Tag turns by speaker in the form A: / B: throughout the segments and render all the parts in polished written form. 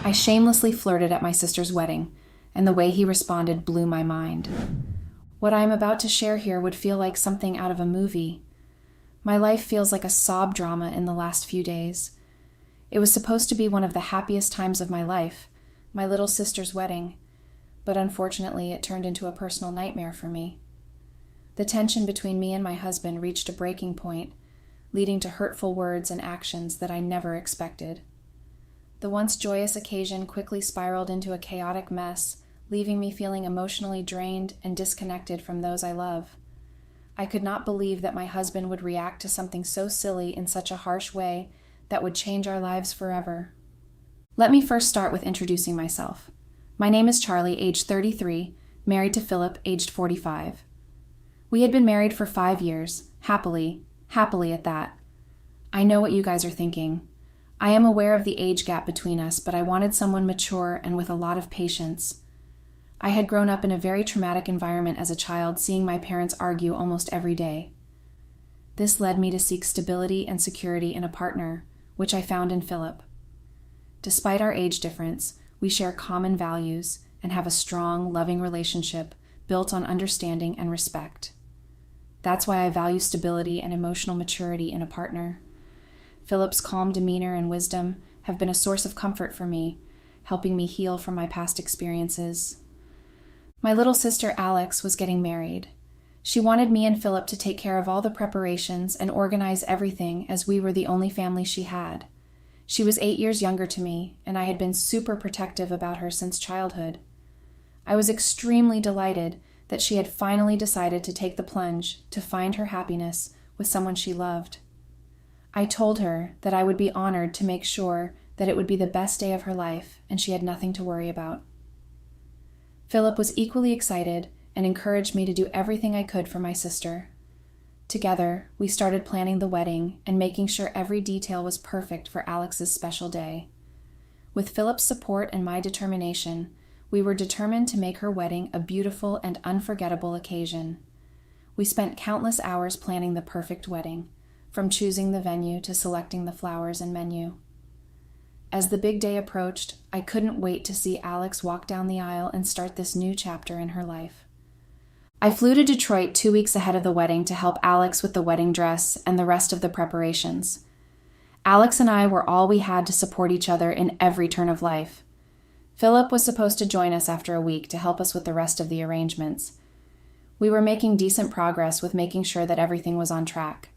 A: I shamelessly flirted at my sister's wedding, and the way he responded blew my mind. What I am about to share here would feel like something out of a movie. My life feels like a sob drama in the last few days. It was supposed to be one of the happiest times of my life, my little sister's wedding, but unfortunately it turned into a personal nightmare for me. The tension between me and my husband reached a breaking point, leading to hurtful words and actions that I never expected. The once joyous occasion quickly spiraled into a chaotic mess, leaving me feeling emotionally drained and disconnected from those I love. I could not believe that my husband would react to something so silly in such a harsh way that would change our lives forever. Let me first start with introducing myself. My name is Charlie, age 33, married to Philip, aged 45. We had been married for 5 years, happily at that. I know what you guys are thinking. I am aware of the age gap between us, but I wanted someone mature and with a lot of patience. I had grown up in a very traumatic environment as a child, seeing my parents argue almost every day. This led me to seek stability and security in a partner, which I found in Philip. Despite our age difference, we share common values and have a strong, loving relationship built on understanding and respect. That's why I value stability and emotional maturity in a partner. Philip's calm demeanor and wisdom have been a source of comfort for me, helping me heal from my past experiences. My little sister Alex was getting married. She wanted me and Philip to take care of all the preparations and organize everything, as we were the only family she had. She was 8 years younger to me, and I had been super protective about her since childhood. I was extremely delighted that she had finally decided to take the plunge to find her happiness with someone she loved. I told her that I would be honored to make sure that it would be the best day of her life and she had nothing to worry about. Philip was equally excited and encouraged me to do everything I could for my sister. Together, we started planning the wedding and making sure every detail was perfect for Alex's special day. With Philip's support and my determination, we were determined to make her wedding a beautiful and unforgettable occasion. We spent countless hours planning the perfect wedding, from choosing the venue to selecting the flowers and menu. As the big day approached, I couldn't wait to see Alex walk down the aisle and start this new chapter in her life. I flew to Detroit 2 weeks ahead of the wedding to help Alex with the wedding dress and the rest of the preparations. Alex and I were all we had to support each other in every turn of life. Philip was supposed to join us after a week to help us with the rest of the arrangements. We were making decent progress with making sure that everything was on track.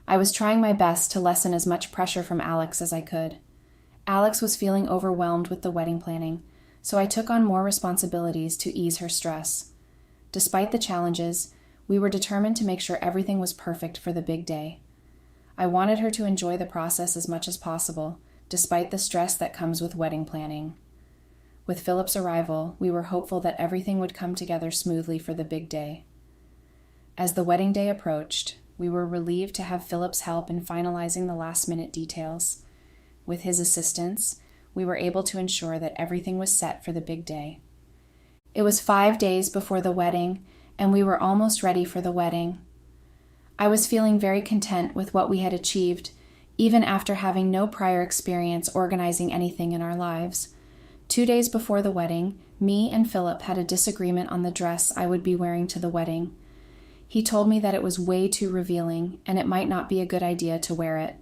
A: I was trying my best to lessen as much pressure from Alex as I could. Alex was feeling overwhelmed with the wedding planning, so I took on more responsibilities to ease her stress. Despite the challenges, we were determined to make sure everything was perfect for the big day. I wanted her to enjoy the process as much as possible, despite the stress that comes with wedding planning. With Philip's arrival, we were hopeful that everything would come together smoothly for the big day. As the wedding day approached, we were relieved to have Philip's help in finalizing the last-minute details. With his assistance, we were able to ensure that everything was set for the big day. It was 5 days before the wedding, and we were almost ready for the wedding. I was feeling very content with what we had achieved, even after having no prior experience organizing anything in our lives. 2 days before the wedding, me and Philip had a disagreement on the dress I would be wearing to the wedding. He told me that it was way too revealing, and it might not be a good idea to wear it.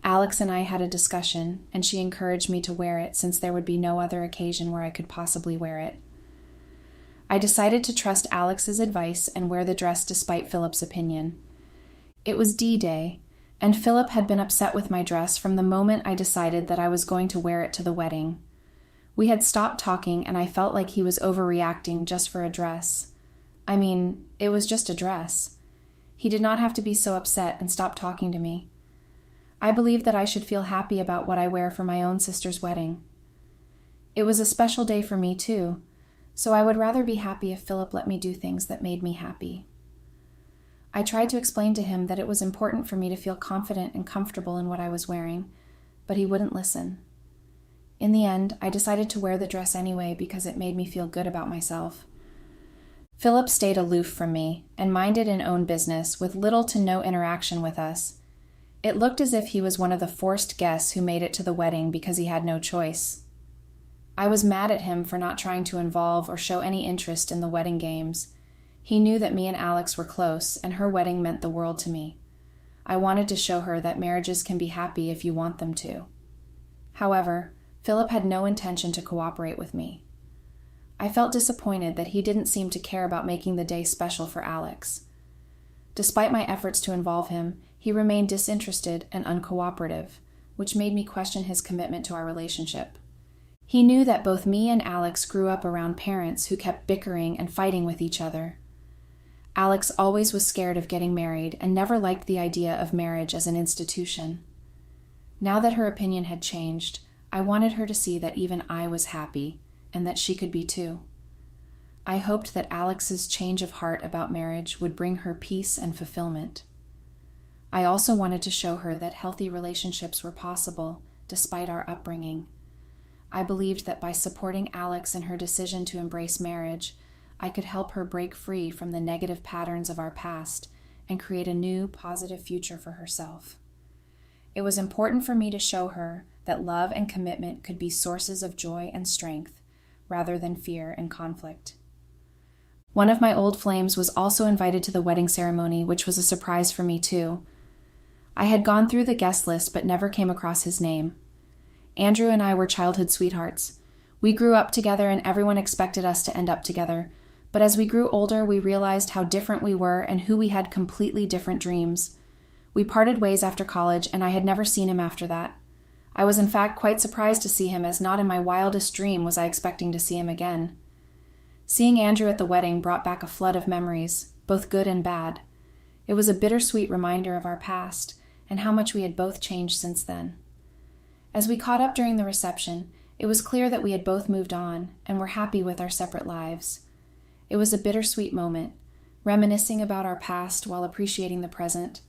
A: Alex and I had a discussion, and she encouraged me to wear it since there would be no other occasion where I could possibly wear it. I decided to trust Alex's advice and wear the dress despite Philip's opinion. It was D-Day, and Philip had been upset with my dress from the moment I decided that I was going to wear it to the wedding. We had stopped talking, and I felt like he was overreacting just for a dress. I mean, it was just a dress. He did not have to be so upset and stop talking to me. I believed that I should feel happy about what I wear for my own sister's wedding. It was a special day for me, too, so I would rather be happy if Philip let me do things that made me happy. I tried to explain to him that it was important for me to feel confident and comfortable in what I was wearing, but he wouldn't listen. In the end, I decided to wear the dress anyway because it made me feel good about myself. Philip stayed aloof from me and minded an own business with little to no interaction with us. It looked as if he was one of the forced guests who made it to the wedding because he had no choice. I was mad at him for not trying to involve or show any interest in the wedding games. He knew that me and Alex were close, and her wedding meant the world to me. I wanted to show her that marriages can be happy if you want them to. However, Philip had no intention to cooperate with me. I felt disappointed that he didn't seem to care about making the day special for Alex. Despite my efforts to involve him, he remained disinterested and uncooperative, which made me question his commitment to our relationship. He knew that both me and Alex grew up around parents who kept bickering and fighting with each other. Alex always was scared of getting married and never liked the idea of marriage as an institution. Now that her opinion had changed, I wanted her to see that even I was happy, and that she could be too. I hoped that Alex's change of heart about marriage would bring her peace and fulfillment. I also wanted to show her that healthy relationships were possible, despite our upbringing. I believed that by supporting Alex in her decision to embrace marriage, I could help her break free from the negative patterns of our past and create a new, positive future for herself. It was important for me to show her that love and commitment could be sources of joy and strength, rather than fear and conflict. One of my old flames was also invited to the wedding ceremony, which was a surprise for me too. I had gone through the guest list but never came across his name. Andrew and I were childhood sweethearts. We grew up together and everyone expected us to end up together, but as we grew older, we realized how different we were and who we had completely different dreams. We parted ways after college, and I had never seen him after that. I was in fact quite surprised to see him, as not in my wildest dream was I expecting to see him again. Seeing Andrew at the wedding brought back a flood of memories, both good and bad. It was a bittersweet reminder of our past, and how much we had both changed since then. As we caught up during the reception, it was clear that we had both moved on, and were happy with our separate lives. It was a bittersweet moment, reminiscing about our past while appreciating the present.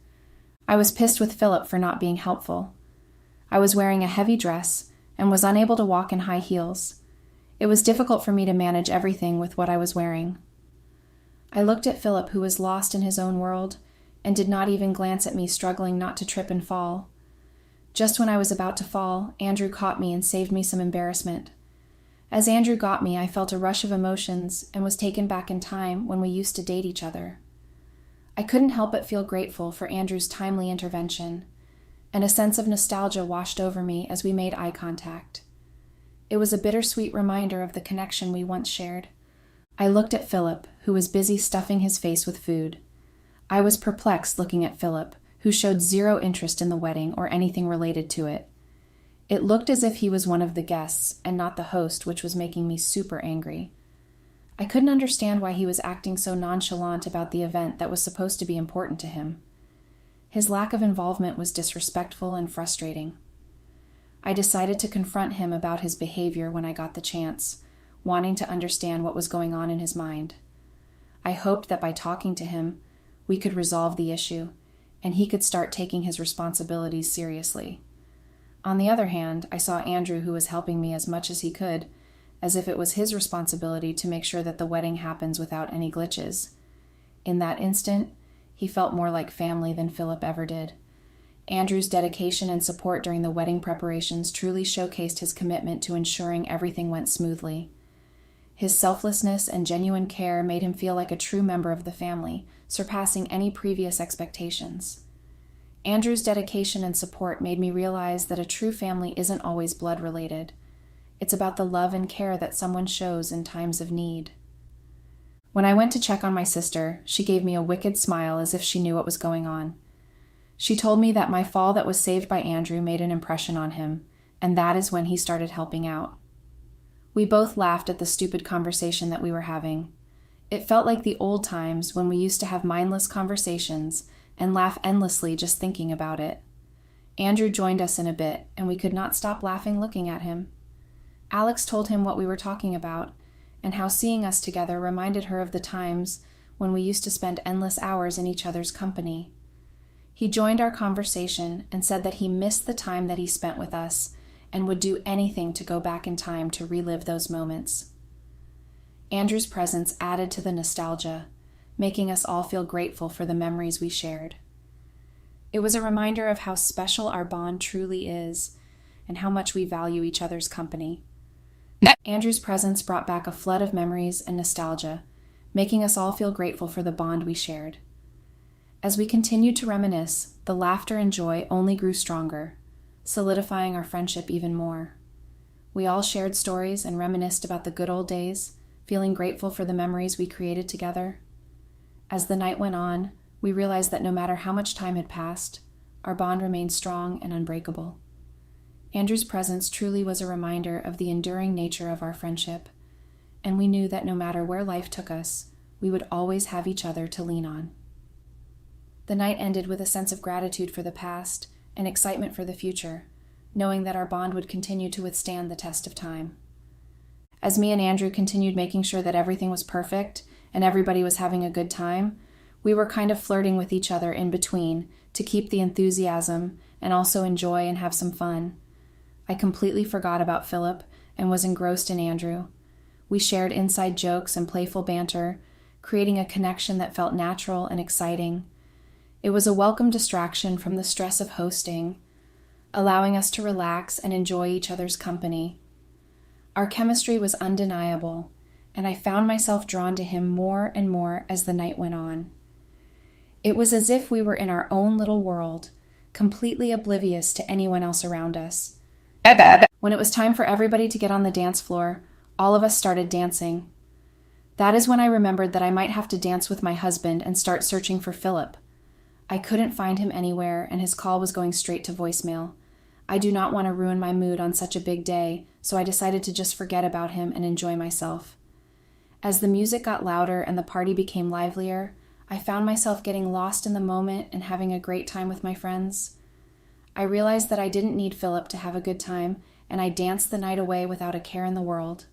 A: I was pissed with Philip for not being helpful. I was wearing a heavy dress and was unable to walk in high heels. It was difficult for me to manage everything with what I was wearing. I looked at Philip, who was lost in his own world, and did not even glance at me, struggling not to trip and fall. Just when I was about to fall, Andrew caught me and saved me some embarrassment. As Andrew got me, I felt a rush of emotions and was taken back in time when we used to date each other. I couldn't help but feel grateful for Andrew's timely intervention, and a sense of nostalgia washed over me as we made eye contact. It was a bittersweet reminder of the connection we once shared. I looked at Philip, who was busy stuffing his face with food. I was perplexed looking at Philip, who showed zero interest in the wedding or anything related to it. It looked as if he was one of the guests and not the host, which was making me super angry. I couldn't understand why he was acting so nonchalant about the event that was supposed to be important to him. His lack of involvement was disrespectful and frustrating. I decided to confront him about his behavior when I got the chance, wanting to understand what was going on in his mind. I hoped that by talking to him, we could resolve the issue, and he could start taking his responsibilities seriously. On the other hand, I saw Andrew, who was helping me as much as he could, as if it was his responsibility to make sure that the wedding happens without any glitches. In that instant, he felt more like family than Philip ever did. Andrew's dedication and support during the wedding preparations truly showcased his commitment to ensuring everything went smoothly. His selflessness and genuine care made him feel like a true member of the family, surpassing any previous expectations. Andrew's dedication and support made me realize that a true family isn't always blood-related. It's about the love and care that someone shows in times of need. When I went to check on my sister, she gave me a wicked smile as if she knew what was going on. She told me that my fall that was saved by Andrew made an impression on him, and that is when he started helping out. We both laughed at the stupid conversation that we were having. It felt like the old times when we used to have mindless conversations and laugh endlessly just thinking about it. Andrew joined us in a bit, and we could not stop laughing looking at him. Alex told him what we were talking about, and how seeing us together reminded her of the times when we used to spend endless hours in each other's company. He joined our conversation and said that he missed the time that he spent with us and would do anything to go back in time to relive those moments. Andrew's presence added to the nostalgia, making us all feel grateful for the memories we shared. It was a reminder of how special our bond truly is and how much we value each other's company. Andrew's presence brought back a flood of memories and nostalgia, making us all feel grateful for the bond we shared. As we continued to reminisce, the laughter and joy only grew stronger, solidifying our friendship even more. We all shared stories and reminisced about the good old days, feeling grateful for the memories we created together. As the night went on, we realized that no matter how much time had passed, our bond remained strong and unbreakable. Andrew's presence truly was a reminder of the enduring nature of our friendship, and we knew that no matter where life took us, we would always have each other to lean on. The night ended with a sense of gratitude for the past and excitement for the future, knowing that our bond would continue to withstand the test of time. As me and Andrew continued making sure that everything was perfect and everybody was having a good time, we were kind of flirting with each other in between to keep the enthusiasm and also enjoy and have some fun. I completely forgot about Philip and was engrossed in Andrew. We shared inside jokes and playful banter, creating a connection that felt natural and exciting. It was a welcome distraction from the stress of hosting, allowing us to relax and enjoy each other's company. Our chemistry was undeniable, and I found myself drawn to him more and more as the night went on. It was as if we were in our own little world, completely oblivious to anyone else around us. When it was time for everybody to get on the dance floor, all of us started dancing. That is when I remembered that I might have to dance with my husband and start searching for Philip. I couldn't find him anywhere, and his call was going straight to voicemail. I do not want to ruin my mood on such a big day, so I decided to just forget about him and enjoy myself. As the music got louder and the party became livelier, I found myself getting lost in the moment and having a great time with my friends. I realized that I didn't need Philip to have a good time, and I danced the night away without a care in the world.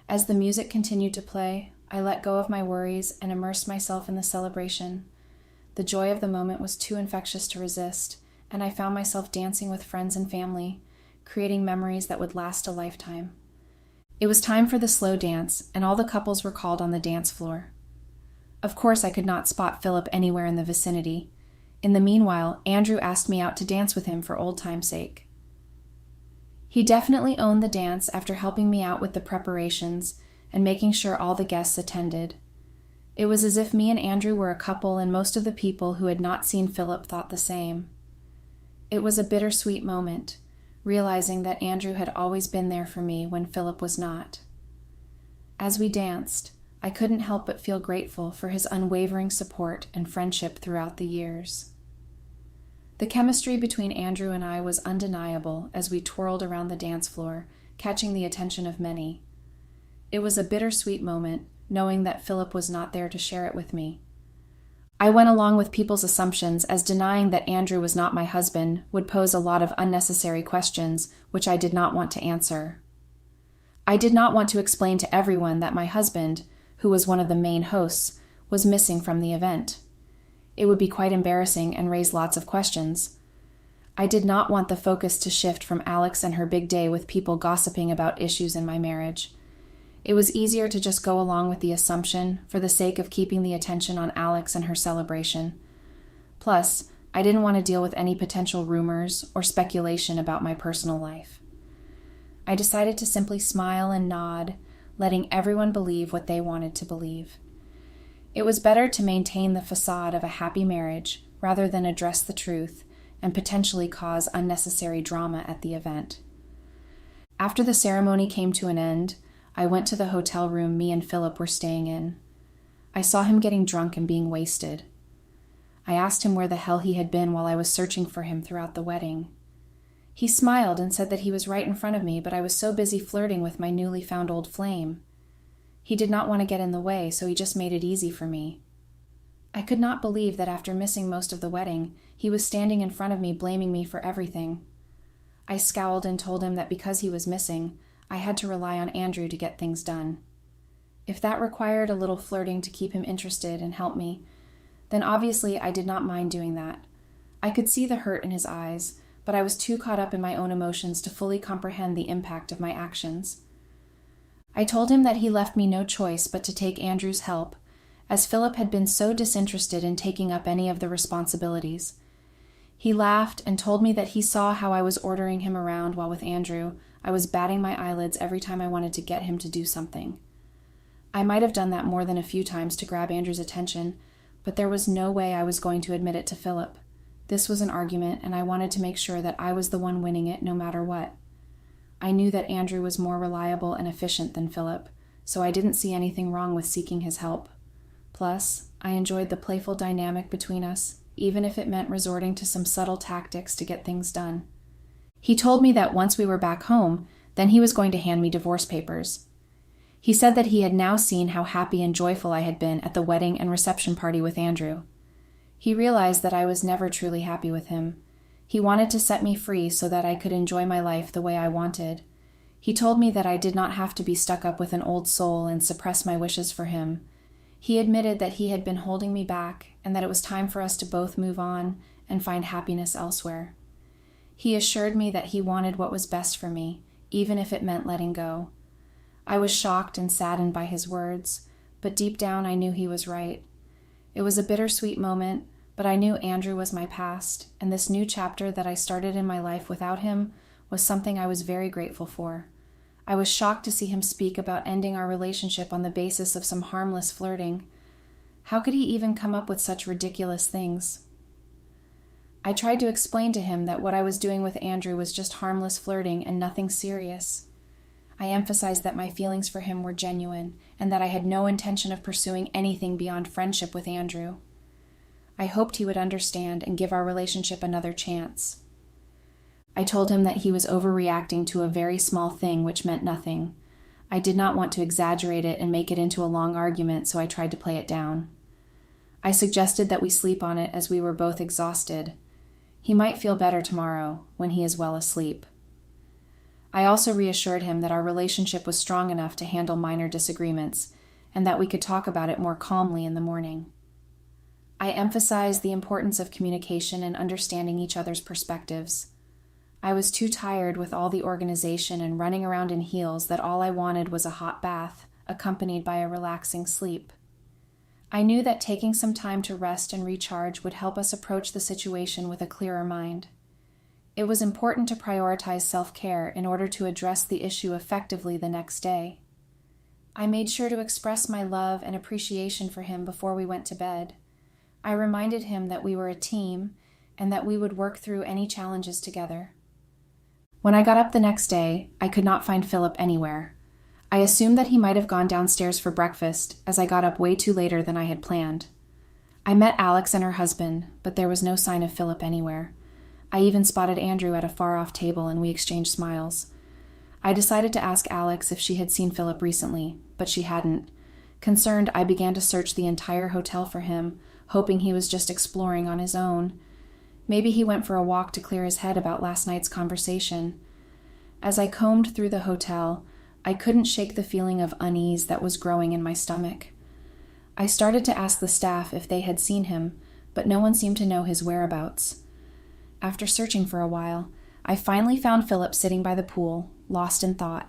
A: As the music continued to play, I let go of my worries and immersed myself in the celebration. The joy of the moment was too infectious to resist, and I found myself dancing with friends and family, creating memories that would last a lifetime. It was time for the slow dance, and all the couples were called on the dance floor. Of course, I could not spot Philip anywhere in the vicinity. In the meanwhile, Andrew asked me out to dance with him for old time's sake. He definitely owned the dance after helping me out with the preparations and making sure all the guests attended. It was as if me and Andrew were a couple, and most of the people who had not seen Philip thought the same. It was a bittersweet moment, realizing that Andrew had always been there for me when Philip was not. As we danced, I couldn't help but feel grateful for his unwavering support and friendship throughout the years. The chemistry between Andrew and I was undeniable as we twirled around the dance floor, catching the attention of many. It was a bittersweet moment, knowing that Philip was not there to share it with me. I went along with people's assumptions, as denying that Andrew was not my husband would pose a lot of unnecessary questions, which I did not want to answer. I did not want to explain to everyone that my husband, who was one of the main hosts, was missing from the event. It would be quite embarrassing and raise lots of questions. I did not want the focus to shift from Alex and her big day with people gossiping about issues in my marriage. It was easier to just go along with the assumption for the sake of keeping the attention on Alex and her celebration. Plus, I didn't want to deal with any potential rumors or speculation about my personal life. I decided to simply smile and nod, letting everyone believe what they wanted to believe. It was better to maintain the facade of a happy marriage rather than address the truth and potentially cause unnecessary drama at the event. After the ceremony came to an end, I went to the hotel room me and Philip were staying in. I saw him getting drunk and being wasted. I asked him where the hell he had been while I was searching for him throughout the wedding. He smiled and said that he was right in front of me, but I was so busy flirting with my newly found old flame. He did not want to get in the way, so he just made it easy for me. I could not believe that after missing most of the wedding, he was standing in front of me blaming me for everything. I scowled and told him that because he was missing, I had to rely on Andrew to get things done. If that required a little flirting to keep him interested and help me, then obviously I did not mind doing that. I could see the hurt in his eyes, but I was too caught up in my own emotions to fully comprehend the impact of my actions. I told him that he left me no choice but to take Andrew's help, as Philip had been so disinterested in taking up any of the responsibilities. He laughed and told me that he saw how I was ordering him around while with Andrew. I was batting my eyelids every time I wanted to get him to do something. I might have done that more than a few times to grab Andrew's attention, but there was no way I was going to admit it to Philip. This was an argument, and I wanted to make sure that I was the one winning it no matter what. I knew that Andrew was more reliable and efficient than Philip, so I didn't see anything wrong with seeking his help. Plus, I enjoyed the playful dynamic between us, even if it meant resorting to some subtle tactics to get things done. He told me that once we were back home, then he was going to hand me divorce papers. He said that he had now seen how happy and joyful I had been at the wedding and reception party with Andrew. He realized that I was never truly happy with him. He wanted to set me free so that I could enjoy my life the way I wanted. He told me that I did not have to be stuck up with an old soul and suppress my wishes for him. He admitted that he had been holding me back and that it was time for us to both move on and find happiness elsewhere. He assured me that he wanted what was best for me, even if it meant letting go. I was shocked and saddened by his words, but deep down I knew he was right. It was a bittersweet moment, but I knew Andrew was my past, and this new chapter that I started in my life without him was something I was very grateful for. I was shocked to see him speak about ending our relationship on the basis of some harmless flirting. How could he even come up with such ridiculous things? I tried to explain to him that what I was doing with Andrew was just harmless flirting and nothing serious. I emphasized that my feelings for him were genuine and that I had no intention of pursuing anything beyond friendship with Andrew. I hoped he would understand and give our relationship another chance. I told him that he was overreacting to a very small thing which meant nothing. I did not want to exaggerate it and make it into a long argument, so I tried to play it down. I suggested that we sleep on it as we were both exhausted. He might feel better tomorrow when he is well asleep. I also reassured him that our relationship was strong enough to handle minor disagreements and that we could talk about it more calmly in the morning. I emphasized the importance of communication and understanding each other's perspectives. I was too tired with all the organization and running around in heels that all I wanted was a hot bath, accompanied by a relaxing sleep. I knew that taking some time to rest and recharge would help us approach the situation with a clearer mind. It was important to prioritize self-care in order to address the issue effectively the next day. I made sure to express my love and appreciation for him before we went to bed. I reminded him that we were a team and that we would work through any challenges together. When I got up the next day, I could not find Philip anywhere. I assumed that he might have gone downstairs for breakfast, as I got up way too later than I had planned. I met Alex and her husband, but there was no sign of Philip anywhere. I even spotted Andrew at a far-off table, and we exchanged smiles. I decided to ask Alex if she had seen Philip recently, but she hadn't. Concerned, I began to search the entire hotel for him, hoping he was just exploring on his own. Maybe he went for a walk to clear his head about last night's conversation. As I combed through the hotel, I couldn't shake the feeling of unease that was growing in my stomach. I started to ask the staff if they had seen him, but no one seemed to know his whereabouts. After searching for a while, I finally found Philip sitting by the pool, lost in thought.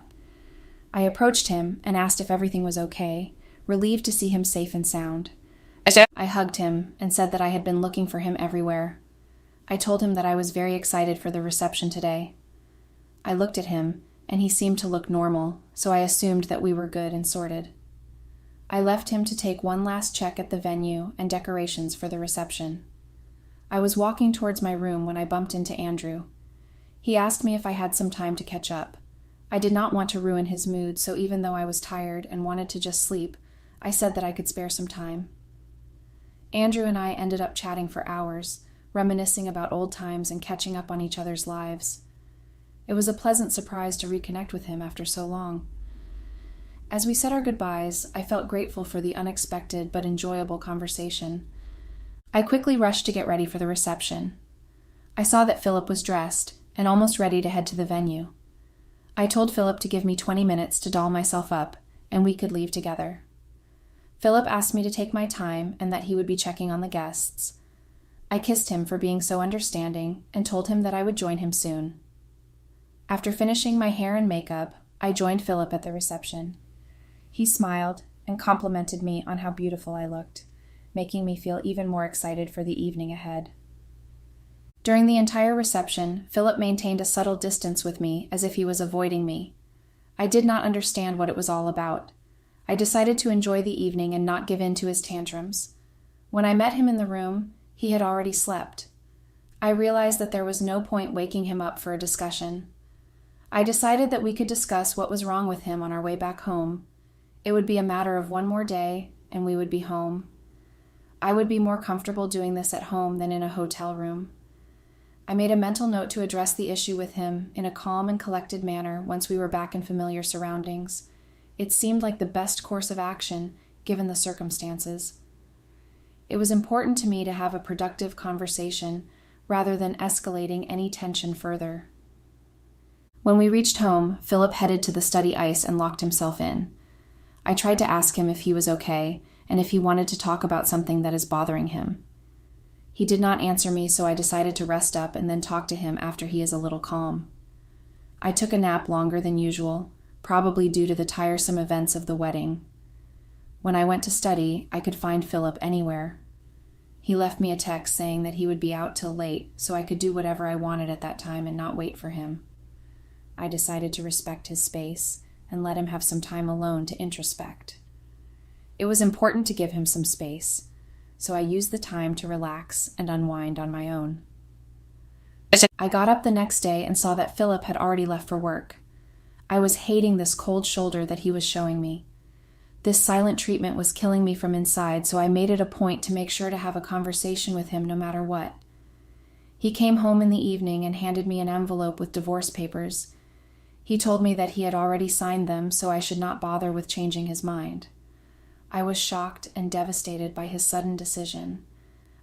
A: I approached him and asked if everything was okay, relieved to see him safe and sound. I hugged him and said that I had been looking for him everywhere. I told him that I was very excited for the reception today. I looked at him, and he seemed to look normal, so I assumed that we were good and sorted. I left him to take one last check at the venue and decorations for the reception. I was walking towards my room when I bumped into Andrew. He asked me if I had some time to catch up. I did not want to ruin his mood, so even though I was tired and wanted to just sleep, I said that I could spare some time. Andrew and I ended up chatting for hours, reminiscing about old times and catching up on each other's lives. It was a pleasant surprise to reconnect with him after so long. As we said our goodbyes, I felt grateful for the unexpected but enjoyable conversation. I quickly rushed to get ready for the reception. I saw that Philip was dressed and almost ready to head to the venue. I told Philip to give me 20 minutes to doll myself up, and we could leave together. Philip asked me to take my time and that he would be checking on the guests. I kissed him for being so understanding and told him that I would join him soon. After finishing my hair and makeup, I joined Philip at the reception. He smiled and complimented me on how beautiful I looked, making me feel even more excited for the evening ahead. During the entire reception, Philip maintained a subtle distance with me, as if he was avoiding me. I did not understand what it was all about. I decided to enjoy the evening and not give in to his tantrums. When I met him in the room, he had already slept. I realized that there was no point waking him up for a discussion. I decided that we could discuss what was wrong with him on our way back home. It would be a matter of one more day, and we would be home. I would be more comfortable doing this at home than in a hotel room. I made a mental note to address the issue with him in a calm and collected manner once we were back in familiar surroundings. It seemed like the best course of action, given the circumstances. It was important to me to have a productive conversation rather than escalating any tension further. When we reached home, Philip headed to the study ice and locked himself in. I tried to ask him if he was okay and if he wanted to talk about something that is bothering him. He did not answer me, so I decided to rest up and then talk to him after he is a little calm. I took a nap longer than usual, probably due to the tiresome events of the wedding. When I went to study, I could find Philip anywhere. He left me a text saying that he would be out till late, so I could do whatever I wanted at that time and not wait for him. I decided to respect his space and let him have some time alone to introspect. It was important to give him some space, so I used the time to relax and unwind on my own. I got up the next day and saw that Philip had already left for work. I was hating this cold shoulder that he was showing me. This silent treatment was killing me from inside, so I made it a point to make sure to have a conversation with him no matter what. He came home in the evening and handed me an envelope with divorce papers. He told me that he had already signed them, so I should not bother with changing his mind. I was shocked and devastated by his sudden decision.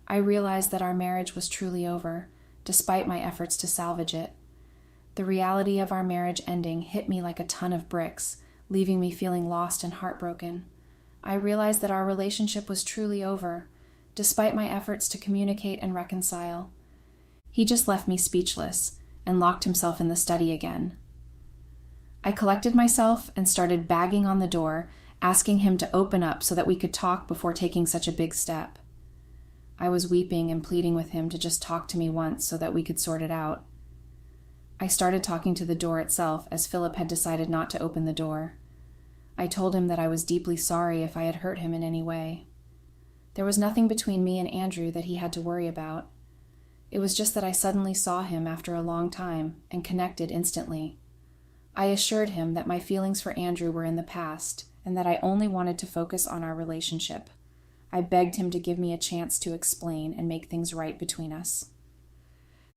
A: I realized that our marriage was truly over, despite my efforts to salvage it. The reality of our marriage ending hit me like a ton of bricks, leaving me feeling lost and heartbroken. I realized that our relationship was truly over, despite my efforts to communicate and reconcile. He just left me speechless and locked himself in the study again. I collected myself and started banging on the door, asking him to open up so that we could talk before taking such a big step. I was weeping and pleading with him to just talk to me once so that we could sort it out. I started talking to the door itself, as Philip had decided not to open the door. I told him that I was deeply sorry if I had hurt him in any way. There was nothing between me and Andrew that he had to worry about. It was just that I suddenly saw him after a long time and connected instantly. I assured him that my feelings for Andrew were in the past and that I only wanted to focus on our relationship. I begged him to give me a chance to explain and make things right between us.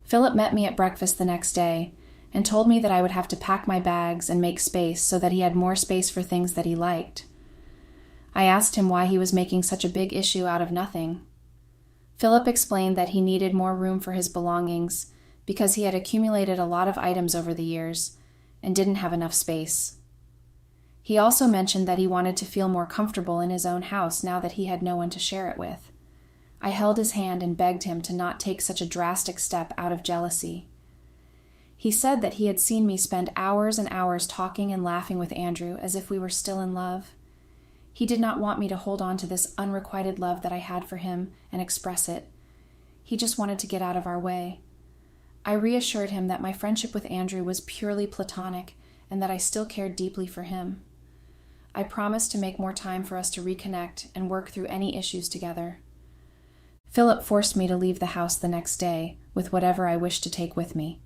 A: Philip met me at breakfast the next day and told me that I would have to pack my bags and make space so that he had more space for things that he liked. I asked him why he was making such a big issue out of nothing. Philip explained that he needed more room for his belongings because he had accumulated a lot of items over the years and didn't have enough space. He also mentioned that he wanted to feel more comfortable in his own house now that he had no one to share it with. I held his hand and begged him to not take such a drastic step out of jealousy. He said that he had seen me spend hours and hours talking and laughing with Andrew as if we were still in love. He did not want me to hold on to this unrequited love that I had for him and express it. He just wanted to get out of our way. I reassured him that my friendship with Andrew was purely platonic and that I still cared deeply for him. I promised to make more time for us to reconnect and work through any issues together. Philip forced me to leave the house the next day with whatever I wished to take with me.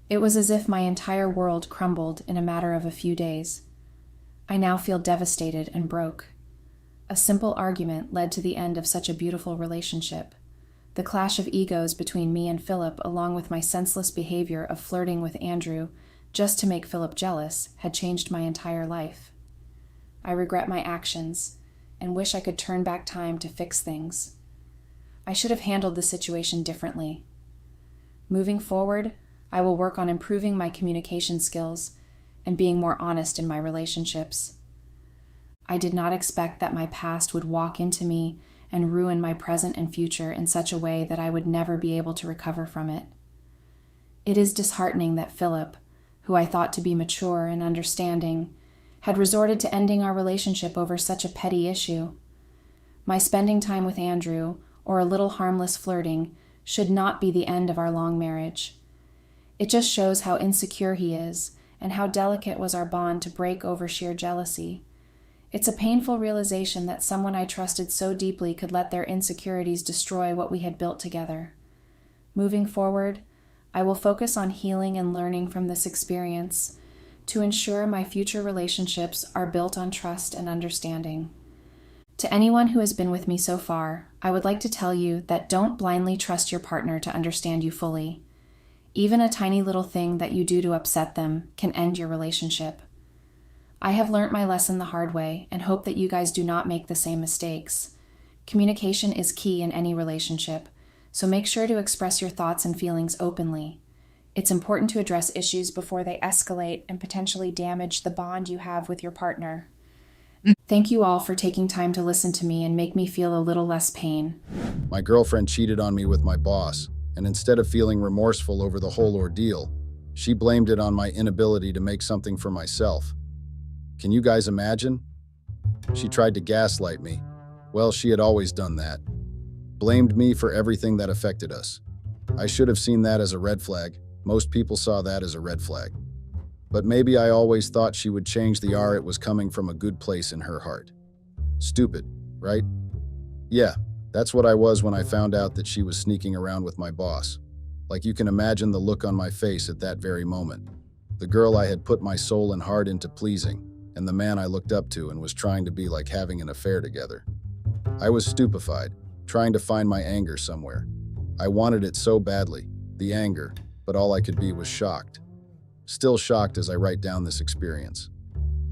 A: It was as if my entire world crumbled in a matter of a few days. I now feel devastated and broke. A simple argument led to the end of such a beautiful relationship. The clash of egos between me and Philip, along with my senseless behavior of flirting with Andrew just to make Philip jealous, had changed my entire life. I regret my actions and wish I could turn back time to fix things. I should have handled the situation differently. Moving forward, I will work on improving my communication skills and being more honest in my relationships. I did not expect that my past would walk into me and ruin my present and future in such a way that I would never be able to recover from it. It is disheartening that Philip, who I thought to be mature and understanding, had resorted to ending our relationship over such a petty issue. My spending time with Andrew, or a little harmless flirting, should not be the end of our long marriage. It just shows how insecure he is and how delicate was our bond to break over sheer jealousy. It's a painful realization that someone I trusted so deeply could let their insecurities destroy what we had built together. Moving forward, I will focus on healing and learning from this experience to ensure my future relationships are built on trust and understanding. To anyone who has been with me so far, I would like to tell you that don't blindly trust your partner to understand you fully. Even a tiny little thing that you do to upset them can end your relationship. I have learned my lesson the hard way and hope that you guys do not make the same mistakes. Communication is key in any relationship, so make sure to express your thoughts and feelings openly. It's important to address issues before they escalate and potentially damage the bond you have with your partner. Thank you all for taking time to listen to me and make me feel a little less pain.
B: My girlfriend cheated on me with my boss, and instead of feeling remorseful over the whole ordeal, she blamed it on my inability to make something for myself. Can you guys imagine? She tried to gaslight me. Well, she had always done that. Blamed me for everything that affected us. I should have seen that as a red flag. Most people saw that as a red flag. But maybe I always thought she would change the R. It was coming from a good place in her heart. Stupid, right? Yeah, that's what I was when I found out that she was sneaking around with my boss. Like, you can imagine the look on my face at that very moment. The girl I had put my soul and heart into pleasing, and the man I looked up to and was trying to be like having an affair together. I was stupefied, trying to find my anger somewhere. I wanted it so badly, the anger, but all I could be was shocked. Still shocked as I write down this experience.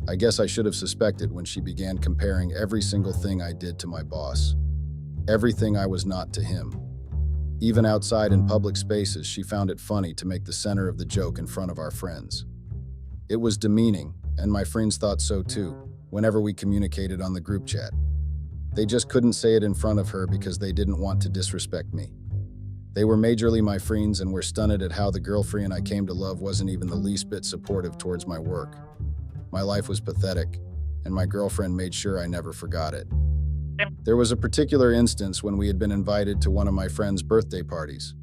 B: I guess I should have suspected when she began comparing every single thing I did to my boss. Everything I was not to him. Even outside in public spaces, she found it funny to make the center of the joke in front of our friends. It was demeaning, and my friends thought so too, whenever we communicated on the group chat. They just couldn't say it in front of her because they didn't want to disrespect me. They were majorly my friends and were stunned at how the girlfriend I came to love wasn't even the least bit supportive towards my work. My life was pathetic, and my girlfriend made sure I never forgot it. There was a particular instance when we had been invited to one of my friend's birthday parties.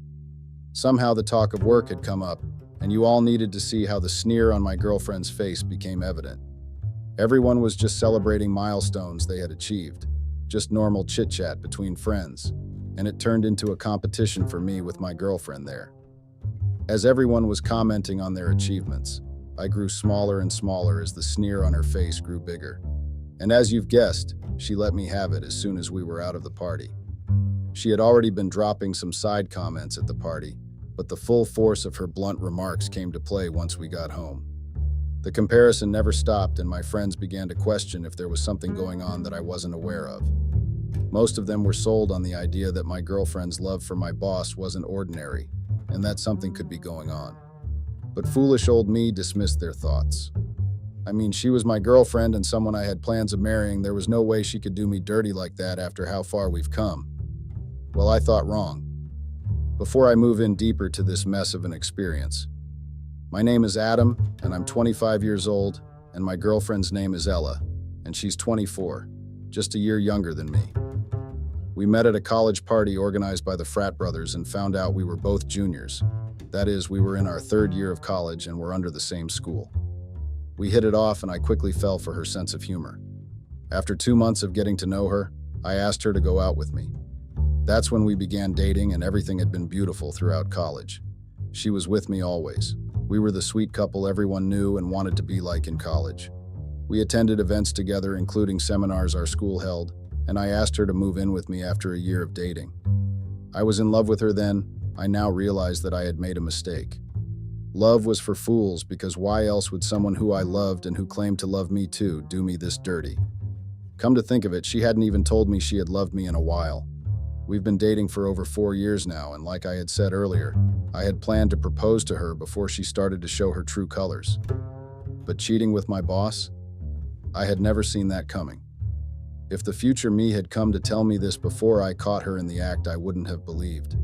B: Somehow the talk of work had come up, and you all needed to see how the sneer on my girlfriend's face became evident. Everyone was just celebrating milestones they had achieved, just normal chit-chat between friends, and it turned into a competition for me with my girlfriend there. As everyone was commenting on their achievements, I grew smaller and smaller as the sneer on her face grew bigger. And as you've guessed, she let me have it as soon as we were out of the party. She had already been dropping some side comments at the party, but the full force of her blunt remarks came to play once we got home. The comparison never stopped, and my friends began to question if there was something going on that I wasn't aware of. Most of them were sold on the idea that my girlfriend's love for my boss wasn't ordinary, and that something could be going on. But foolish old me dismissed their thoughts. I mean, she was my girlfriend and someone I had plans of marrying. There was no way she could do me dirty like that after how far we've come. Well, I thought wrong. Before I move in deeper to this mess of an experience, my name is Adam, and I'm 25 years old, and my girlfriend's name is Ella, and she's 24, just a year younger than me. We met at a college party organized by the frat brothers and found out we were both juniors. That is, we were in our third year of college and were under the same school. We hit it off, and I quickly fell for her sense of humor. After 2 months of getting to know her, I asked her to go out with me. That's when we began dating, and everything had been beautiful throughout college. She was with me always. We were the sweet couple everyone knew and wanted to be like in college. We attended events together, including seminars our school held, and I asked her to move in with me after a year of dating. I was in love with her then. I now realized that I had made a mistake. Love was for fools, because why else would someone who I loved and who claimed to love me too do me this dirty? Come to think of it, she hadn't even told me she had loved me in a while. We've been dating for over 4 years now, and like I had said earlier, I had planned to propose to her before she started to show her true colors. But cheating with my boss? I had never seen that coming. If the future me had come to tell me this before I caught her in the act, I wouldn't have believed.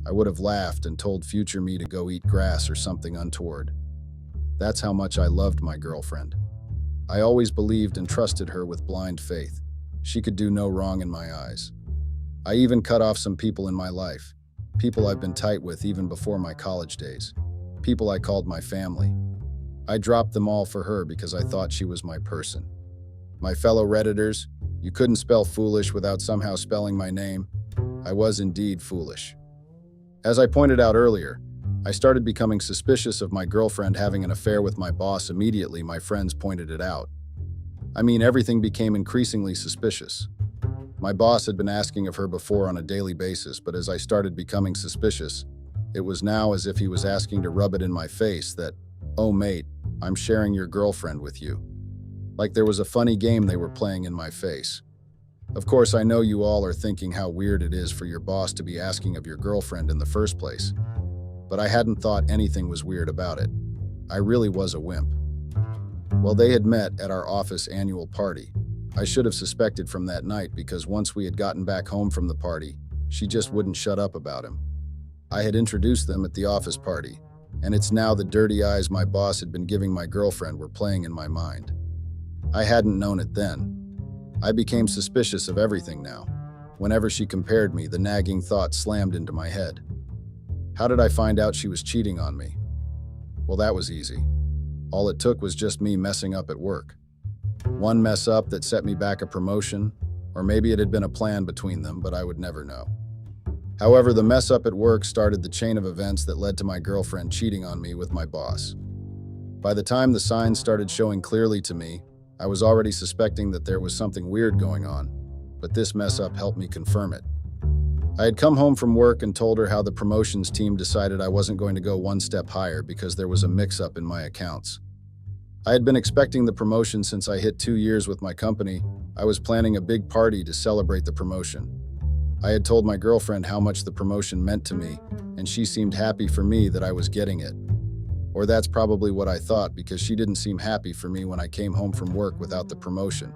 B: I would have laughed and told future me to go eat grass or something untoward. That's how much I loved my girlfriend. I always believed and trusted her with blind faith. She could do no wrong in my eyes. I even cut off some people in my life. people I've been tight with even before my college days, people I called my family. I dropped them all for her because I thought she was my person. My fellow Redditors, you couldn't spell foolish without somehow spelling my name. I was indeed foolish. As I pointed out earlier, I started becoming suspicious of my girlfriend having an affair with my boss immediately my friends pointed it out. I mean, everything became increasingly suspicious. My boss had been asking of her before on a daily basis, but as I started becoming suspicious, it was now as if he was asking to rub it in my face that, "Oh mate, I'm sharing your girlfriend with you." Like there was a funny game they were playing in my face. Of course, I know you all are thinking how weird it is for your boss to be asking of your girlfriend in the first place, but I hadn't thought anything was weird about it. I really was a wimp. Well, they had met at our office annual party. I should have suspected from that night because once we had gotten back home from the party, she just wouldn't shut up about him. I had introduced them at the office party, and it's now the dirty eyes my boss had been giving my girlfriend were playing in my mind. I hadn't known it then. I became suspicious of everything now. Whenever she compared me, the nagging thought slammed into my head. How did I find out she was cheating on me? Well, that was easy. All it took was just me messing up at work. One mess up that set me back a promotion, or maybe it had been a plan between them, but I would never know. However, the mess up at work started the chain of events that led to my girlfriend cheating on me with my boss. By the time the signs started showing clearly to me, I was already suspecting that there was something weird going on, but this mess up helped me confirm it. I had come home from work and told her how the promotions team decided I wasn't going to go one step higher because there was a mix-up in my accounts. I had been expecting the promotion since I hit 2 years with my company. I was planning a big party to celebrate the promotion. I had told my girlfriend how much the promotion meant to me, and she seemed happy for me that I was getting it. Or that's probably what I thought because she didn't seem happy for me when I came home from work without the promotion.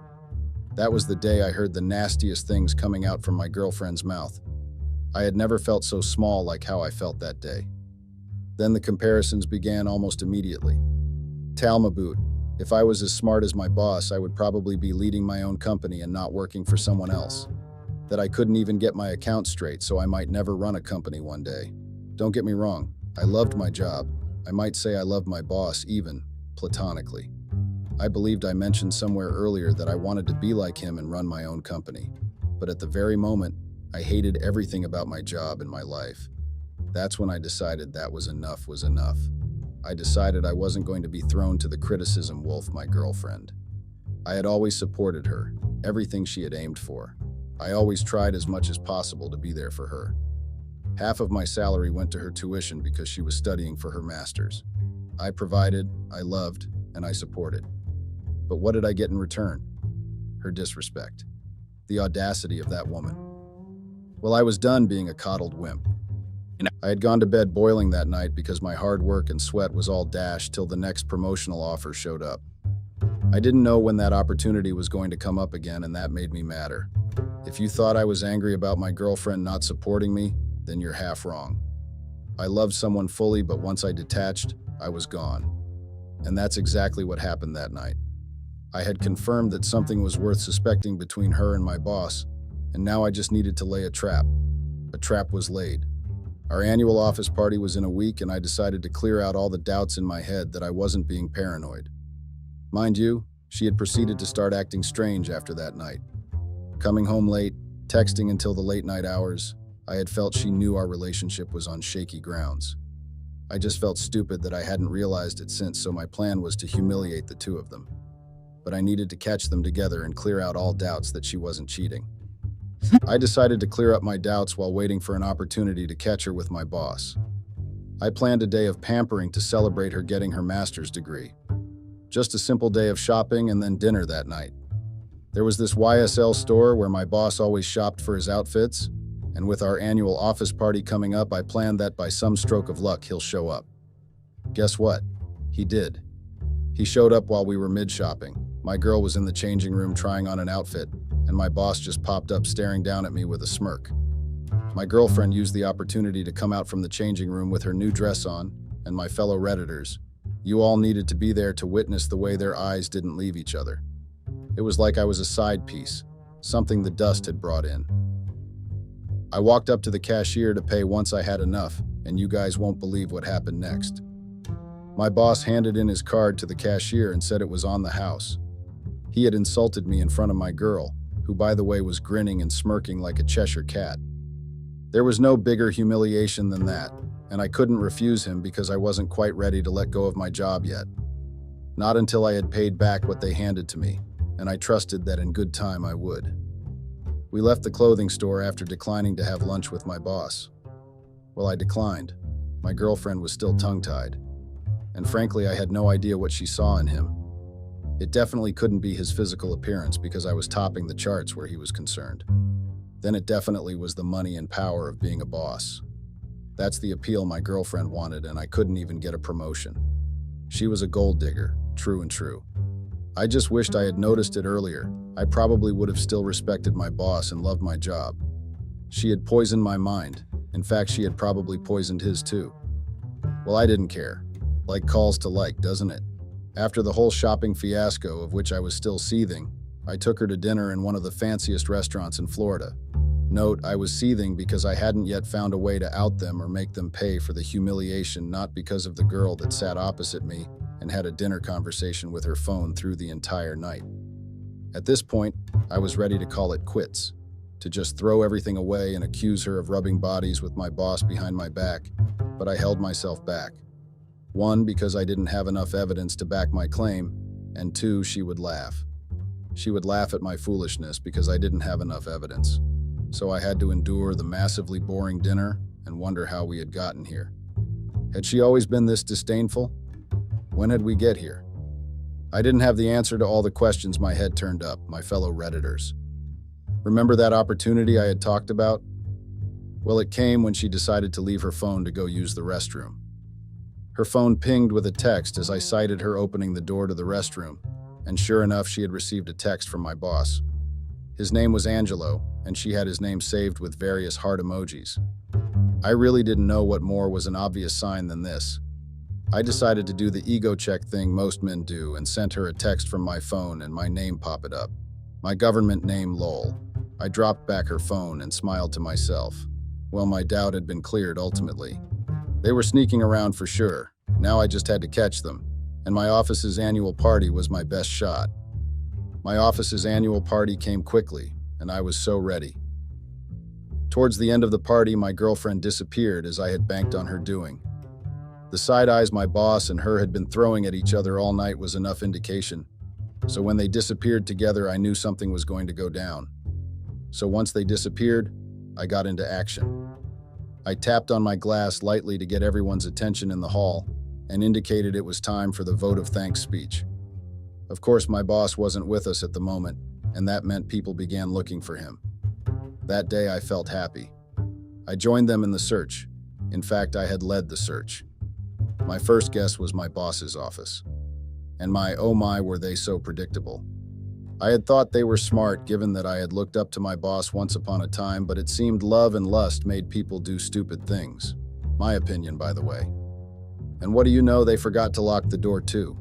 B: That was the day I heard the nastiest things coming out from my girlfriend's mouth. I had never felt so small like how I felt that day. Then the comparisons began almost immediately. Talmaboot, if I was as smart as my boss, I would probably be leading my own company and not working for someone else. That I couldn't even get my accounts straight, so I might never run a company one day. Don't get me wrong, I loved my job. I might say I loved my boss, even platonically. I believed I mentioned somewhere earlier that I wanted to be like him and run my own company. But at the very moment, I hated everything about my job and my life. That's when I decided that was enough was enough. I decided I wasn't going to be thrown to the criticism wolf, my girlfriend. I had always supported her, everything she had aimed for. I always tried as much as possible to be there for her. Half of my salary went to her tuition because she was studying for her master's. I provided, I loved, and I supported. But what did I get in return? Her disrespect. The audacity of that woman. Well, I was done being a coddled wimp. I had gone to bed boiling that night because my hard work and sweat was all dashed till the next promotional offer showed up. I didn't know when that opportunity was going to come up again, and that made me madder. If you thought I was angry about my girlfriend not supporting me, then you're half wrong. I loved someone fully, but once I detached, I was gone. And that's exactly what happened that night. I had confirmed that something was worth suspecting between her and my boss, and now I just needed to lay a trap. A trap was laid. Our annual office party was in a week, and I decided to clear out all the doubts in my head that I wasn't being paranoid. Mind you, she had proceeded to start acting strange after that night. Coming home late, texting until the late night hours, I had felt she knew our relationship was on shaky grounds. I just felt stupid that I hadn't realized it since, so my plan was to humiliate the two of them. But I needed to catch them together and clear out all doubts that she wasn't cheating. I decided to clear up my doubts while waiting for an opportunity to catch her with my boss. I planned a day of pampering to celebrate her getting her master's degree. Just a simple day of shopping and then dinner that night. There was this YSL store where my boss always shopped for his outfits, and with our annual office party coming up, I planned that by some stroke of luck he'll show up. Guess what? He did. He showed up while we were mid-shopping. My girl was in the changing room trying on an outfit, and my boss just popped up staring down at me with a smirk. My girlfriend used the opportunity to come out from the changing room with her new dress on, and my fellow Redditors, you all needed to be there to witness the way their eyes didn't leave each other. It was like I was a side piece, something the dust had brought in. I walked up to the cashier to pay once I had enough, and you guys won't believe what happened next. My boss handed in his card to the cashier and said it was on the house. He had insulted me in front of my girl, who by the way was grinning and smirking like a Cheshire cat. There was no bigger humiliation than that, and I couldn't refuse him because I wasn't quite ready to let go of my job yet. Not until I had paid back what they handed to me, and I trusted that in good time I would. We left the clothing store after declining to have lunch with my boss. Well, I declined. My girlfriend was still tongue-tied. And frankly, I had no idea what she saw in him. It definitely couldn't be his physical appearance because I was topping the charts where he was concerned. Then it definitely was the money and power of being a boss. That's the appeal my girlfriend wanted, and I couldn't even get a promotion. She was a gold digger, true and true. I just wished I had noticed it earlier. I probably would have still respected my boss and loved my job. She had poisoned my mind. In fact, she had probably poisoned his too. Well, I didn't care. Like calls to like, doesn't it? After the whole shopping fiasco, of which I was still seething, I took her to dinner in one of the fanciest restaurants in Florida. Note, I was seething because I hadn't yet found a way to out them or make them pay for the humiliation, not because of the girl that sat opposite me and had a dinner conversation with her phone through the entire night. At this point, I was ready to call it quits, to just throw everything away and accuse her of rubbing bodies with my boss behind my back, but I held myself back. One, because I didn't have enough evidence to back my claim, and two, she would laugh. She would laugh at my foolishness because I didn't have enough evidence. So I had to endure the massively boring dinner and wonder how we had gotten here. Had she always been this disdainful? When had we get here? I didn't have the answer to all the questions my head turned up, my fellow Redditors. Remember that opportunity I had talked about? Well, it came when she decided to leave her phone to go use the restroom. Her phone pinged with a text as I sighted her opening the door to the restroom, and sure enough, she had received a text from my boss. His name was Angelo, and she had his name saved with various heart emojis. I really didn't know what more was an obvious sign than this. I decided to do the ego check thing most men do and sent her a text from my phone and my name popped up. My government name, lol. I dropped back her phone and smiled to myself. Well, my doubt had been cleared ultimately. They were sneaking around for sure. Now I just had to catch them, and my office's annual party was my best shot. My office's annual party came quickly, and I was so ready. Towards the end of the party, my girlfriend disappeared as I had banked on her doing. The side eyes my boss and her had been throwing at each other all night was enough indication. So when they disappeared together, I knew something was going to go down. So once they disappeared, I got into action. I tapped on my glass lightly to get everyone's attention in the hall and indicated it was time for the vote of thanks speech. Of course, my boss wasn't with us at the moment, and that meant people began looking for him. That day, I felt happy. I joined them in the search. In fact, I had led the search. My first guess was my boss's office. And oh my, were they so predictable. I had thought they were smart given that I had looked up to my boss once upon a time, but it seemed love and lust made people do stupid things. My opinion, by the way. And what do you know, they forgot to lock the door too.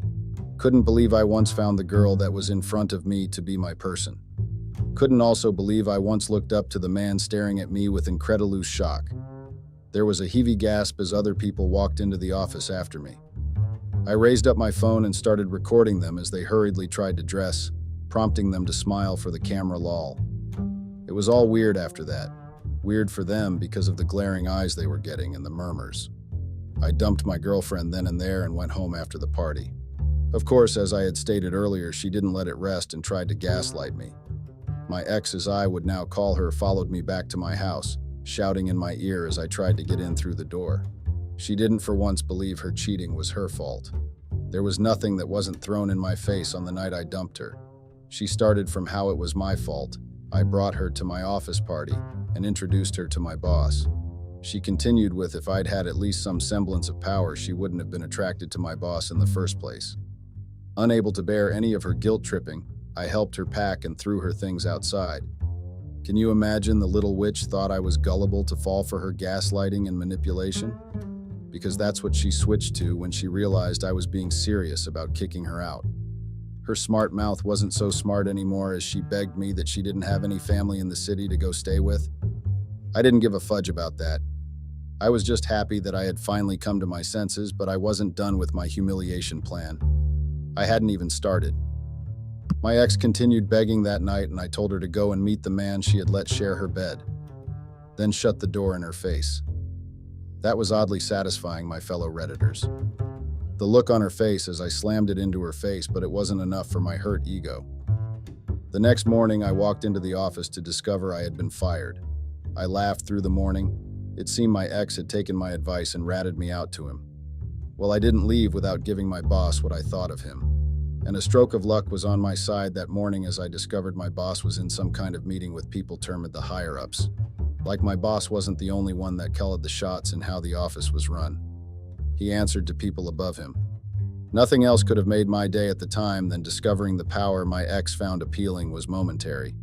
B: Couldn't believe I once found the girl that was in front of me to be my person. Couldn't also believe I once looked up to the man staring at me with incredulous shock. There was a heavy gasp as other people walked into the office after me. I raised up my phone and started recording them as they hurriedly tried to dress, prompting them to smile for the camera lol. It was all weird after that. Weird for them because of the glaring eyes they were getting and the murmurs. I dumped my girlfriend then and there and went home after the party. Of course, as I had stated earlier, she didn't let it rest and tried to gaslight me. My ex, as I would now call her, followed me back to my house, shouting in my ear as I tried to get in through the door. She didn't for once believe her cheating was her fault. There was nothing that wasn't thrown in my face on the night I dumped her. She started from how it was my fault. I brought her to my office party and introduced her to my boss. She continued with if I'd had at least some semblance of power, she wouldn't have been attracted to my boss in the first place. Unable to bear any of her guilt tripping, I helped her pack and threw her things outside. Can you imagine the little witch thought I was gullible to fall for her gaslighting and manipulation? Because that's what she switched to when she realized I was being serious about kicking her out. Her smart mouth wasn't so smart anymore as she begged me that she didn't have any family in the city to go stay with. I didn't give a fudge about that. I was just happy that I had finally come to my senses, but I wasn't done with my humiliation plan. I hadn't even started. My ex continued begging that night, and I told her to go and meet the man she had let share her bed, then shut the door in her face. That was oddly satisfying, my fellow Redditors. The look on her face as I slammed it into her face, but it wasn't enough for my hurt ego. The next morning, I walked into the office to discover I had been fired. I laughed through the morning. It seemed my ex had taken my advice and ratted me out to him. Well, I didn't leave without giving my boss what I thought of him. And a stroke of luck was on my side that morning as I discovered my boss was in some kind of meeting with people termed the higher-ups. Like my boss wasn't the only one that called the shots in how the office was run. He answered to people above him. Nothing else could have made my day at the time than discovering the power my ex found appealing was momentary,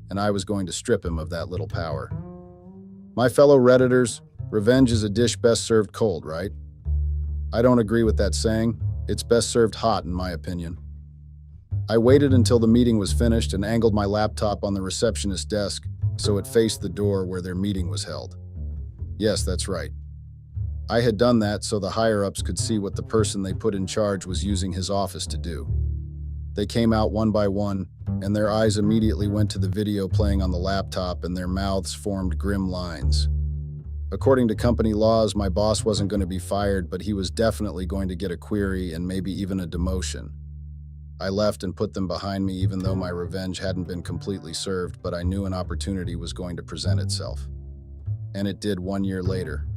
B: and I was going to strip him of that little power. My fellow Redditors, revenge is a dish best served cold, right? I don't agree with that saying. It's best served hot, in my opinion. I waited until the meeting was finished and angled my laptop on the receptionist's desk so it faced the door where their meeting was held. Yes, that's right. I had done that so the higher-ups could see what the person they put in charge was using his office to do. They came out one by one, and their eyes immediately went to the video playing on the laptop, and their mouths formed grim lines. According to company laws, my boss wasn't going to be fired, but he was definitely going to get a query and maybe even a demotion. I left and put them behind me even though my revenge hadn't been completely served, but I knew an opportunity was going to present itself. And it did 1 year later.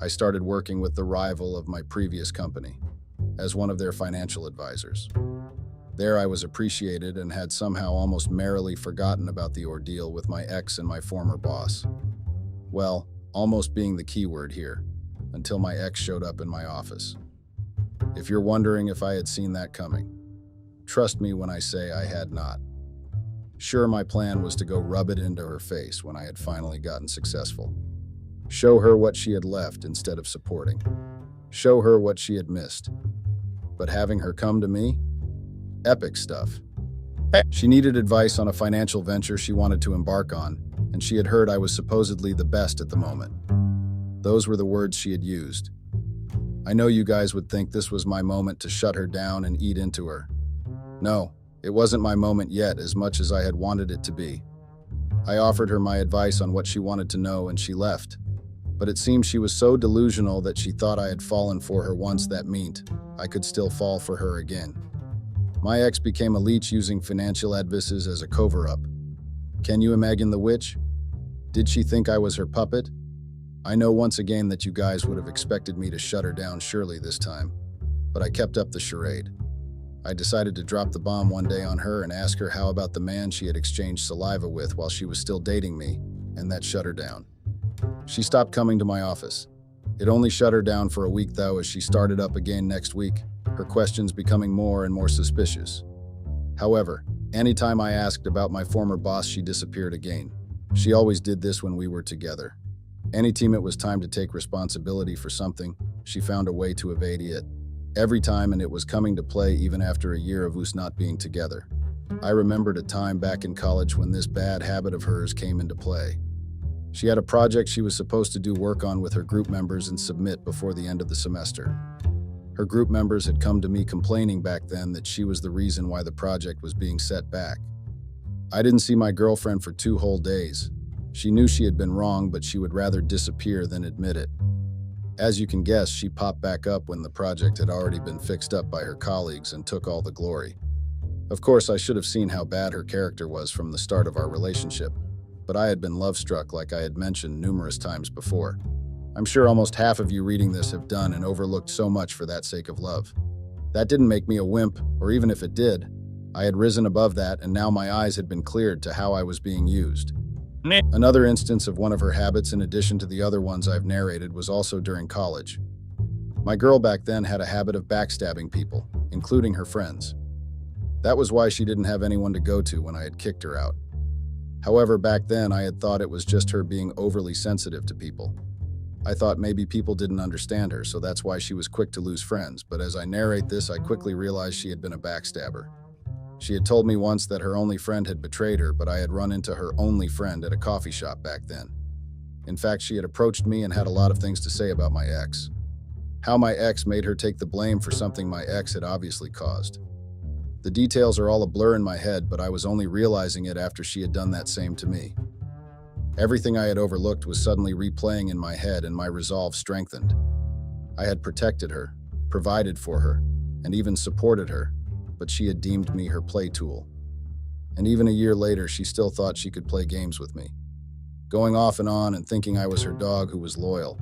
B: I started working with the rival of my previous company as one of their financial advisors. There I was appreciated and had somehow almost merrily forgotten about the ordeal with my ex and my former boss. Well, almost being the key word here, until my ex showed up in my office. If you're wondering if I had seen that coming, trust me when I say I had not. Sure, my plan was to go rub it into her face when I had finally gotten successful. Show her what she had left instead of supporting. Show her what she had missed. But having her come to me? Epic stuff. She needed advice on a financial venture she wanted to embark on, and she had heard I was supposedly the best at the moment. Those were the words she had used. I know you guys would think this was my moment to shut her down and eat into her. No, it wasn't my moment yet as much as I had wanted it to be. I offered her my advice on what she wanted to know and she left. But it seemed she was so delusional that she thought I had fallen for her once that meant I could still fall for her again. My ex became a leech using financial advices as a cover-up. Can you imagine the witch? Did she think I was her puppet? I know once again that you guys would have expected me to shut her down surely this time, but I kept up the charade. I decided to drop the bomb one day on her and ask her how about the man she had exchanged saliva with while she was still dating me, and that shut her down. She stopped coming to my office. It only shut her down for a week though, as she started up again next week, her questions becoming more and more suspicious. However, anytime I asked about my former boss, she disappeared again. She always did this when we were together. Anytime it was time to take responsibility for something, she found a way to evade it. Every time, and it was coming to play even after a year of us not being together. I remembered a time back in college when this bad habit of hers came into play. She had a project she was supposed to do work on with her group members and submit before the end of the semester. Her group members had come to me complaining back then that she was the reason why the project was being set back. I didn't see my girlfriend for 2 whole days. She knew she had been wrong, but she would rather disappear than admit it. As you can guess, she popped back up when the project had already been fixed up by her colleagues and took all the glory. Of course, I should have seen how bad her character was from the start of our relationship, but I had been love-struck like I had mentioned numerous times before. I'm sure almost half of you reading this have done and overlooked so much for that sake of love. That didn't make me a wimp, or even if it did, I had risen above that and now my eyes had been cleared to how I was being used. Another instance of one of her habits in addition to the other ones I've narrated was also during college. My girl back then had a habit of backstabbing people, including her friends. That was why she didn't have anyone to go to when I had kicked her out. However, back then I had thought it was just her being overly sensitive to people. I thought maybe people didn't understand her, so that's why she was quick to lose friends, but as I narrate this, I quickly realized she had been a backstabber. She had told me once that her only friend had betrayed her, but I had run into her only friend at a coffee shop back then. In fact, she had approached me and had a lot of things to say about my ex. How my ex made her take the blame for something my ex had obviously caused. The details are all a blur in my head, but I was only realizing it after she had done that same to me. Everything I had overlooked was suddenly replaying in my head, and my resolve strengthened. I had protected her, provided for her, and even supported her, but she had deemed me her play tool. And even a year later, she still thought she could play games with me, going off and on and thinking I was her dog who was loyal.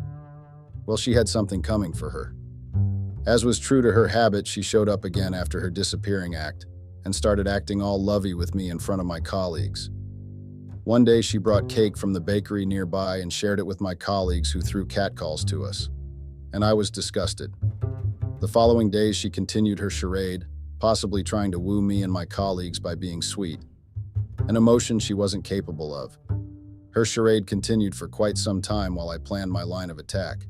B: Well, she had something coming for her. As was true to her habit, she showed up again after her disappearing act and started acting all lovey with me in front of my colleagues. One day, she brought cake from the bakery nearby and shared it with my colleagues, who threw catcalls to us. And I was disgusted. The following days, she continued her charade, possibly trying to woo me and my colleagues by being sweet, an emotion she wasn't capable of. Her charade continued for quite some time while I planned my line of attack.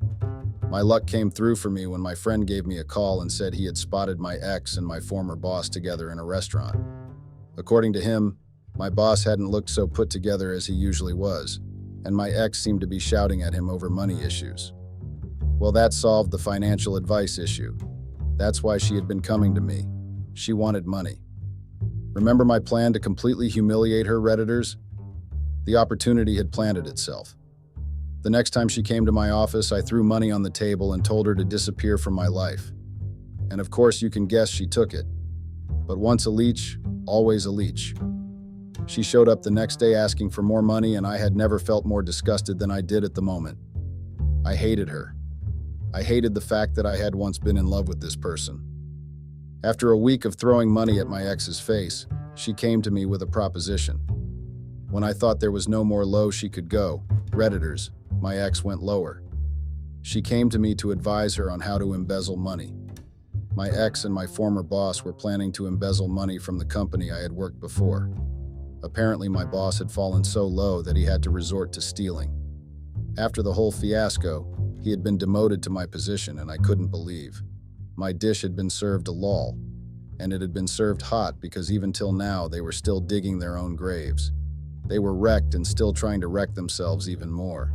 B: My luck came through for me when my friend gave me a call and said he had spotted my ex and my former boss together in a restaurant. According to him, my boss hadn't looked so put together as he usually was, and my ex seemed to be shouting at him over money issues. Well, that solved the financial advice issue. That's why she had been coming to me. She wanted money. Remember my plan to completely humiliate her, Redditors? The opportunity had planted itself. The next time she came to my office, I threw money on the table and told her to disappear from my life. And of course, you can guess she took it. But once a leech, always a leech. She showed up the next day asking for more money, and I had never felt more disgusted than I did at the moment. I hated her. I hated the fact that I had once been in love with this person. After a week of throwing money at my ex's face, she came to me with a proposition. When I thought there was no more low she could go, Redditors, my ex went lower. She came to me to advise her on how to embezzle money. My ex and my former boss were planning to embezzle money from the company I had worked before. Apparently, my boss had fallen so low that he had to resort to stealing. After the whole fiasco, he had been demoted to my position, and I couldn't believe. My dish had been served a lull, and it had been served hot because even till now they were still digging their own graves. They were wrecked and still trying to wreck themselves even more.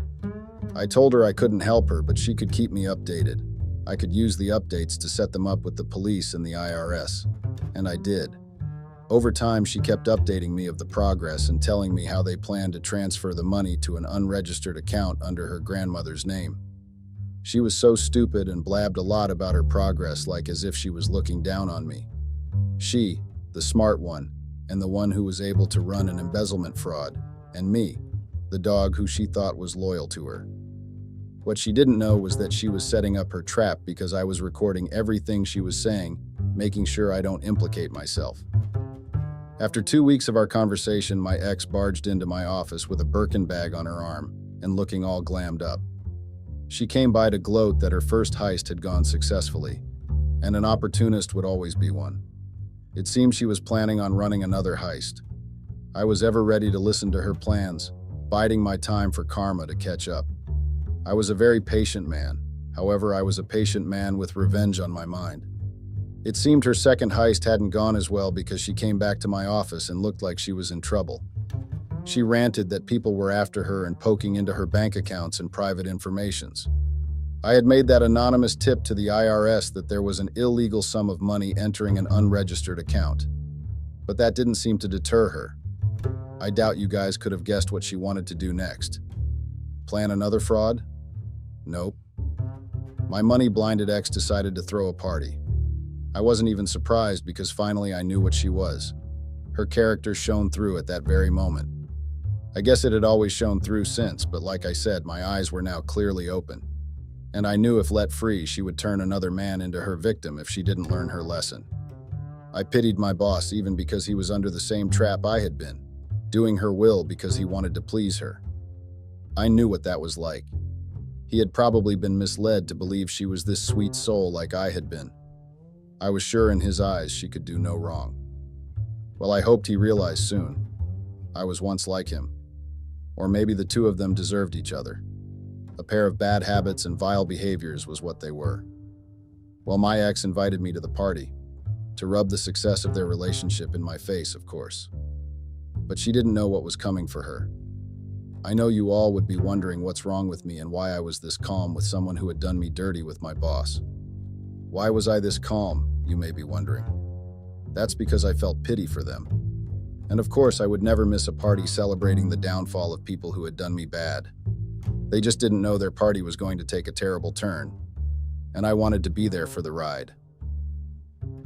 B: I told her I couldn't help her, but she could keep me updated. I could use the updates to set them up with the police and the IRS, and I did. Over time, she kept updating me of the progress and telling me how they planned to transfer the money to an unregistered account under her grandmother's name. She was so stupid and blabbed a lot about her progress, like as if she was looking down on me. She, the smart one, and the one who was able to run an embezzlement fraud, and me, the dog who she thought was loyal to her. What she didn't know was that she was setting up her trap because I was recording everything she was saying, making sure I don't implicate myself. After 2 weeks of our conversation, my ex barged into my office with a Birkin bag on her arm and looking all glammed up. She came by to gloat that her first heist had gone successfully, and an opportunist would always be one. It seemed she was planning on running another heist. I was ever ready to listen to her plans, biding my time for karma to catch up. I was a very patient man. However, I was a patient man with revenge on my mind. It seemed her second heist hadn't gone as well because she came back to my office and looked like she was in trouble. She ranted that people were after her and poking into her bank accounts and private informations. I had made that anonymous tip to the IRS that there was an illegal sum of money entering an unregistered account. But that didn't seem to deter her. I doubt you guys could have guessed what she wanted to do next. Plan another fraud? Nope. My money-blinded ex decided to throw a party. I wasn't even surprised because finally I knew what she was. Her character shone through at that very moment. I guess it had always shown through since, but like I said, my eyes were now clearly open. And I knew if let free, she would turn another man into her victim if she didn't learn her lesson. I pitied my boss even because he was under the same trap I had been, doing her will because he wanted to please her. I knew what that was like. He had probably been misled to believe she was this sweet soul like I had been. I was sure in his eyes she could do no wrong. Well, I hoped he realized soon. I was once like him. Or maybe the two of them deserved each other. A pair of bad habits and vile behaviors was what they were. Well, my ex invited me to the party, to rub the success of their relationship in my face, of course. But she didn't know what was coming for her. I know you all would be wondering what's wrong with me and why I was this calm with someone who had done me dirty with my boss. Why was I this calm, you may be wondering. That's because I felt pity for them. And of course, I would never miss a party celebrating the downfall of people who had done me bad. They just didn't know their party was going to take a terrible turn, and I wanted to be there for the ride.